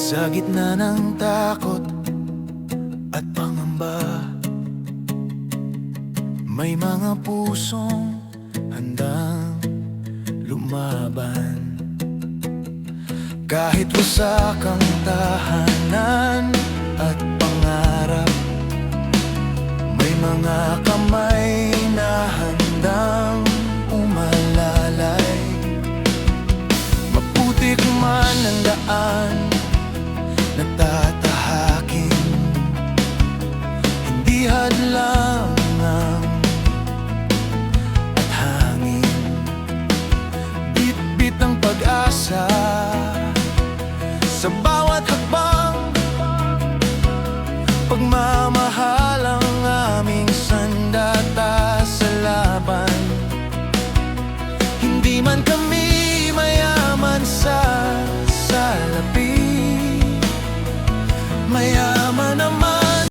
Sa gitna ng takot at pangamba, may mga pusong handang lumaban. Kahit wasak ang tahanan at pangarap, may mga kamay na handang umalalay. Maputik man ang daan na tatahakin, hindi hadlang ang at hangin. Bit-bit ang pag-asa sa bawat hakbang, pagmamahal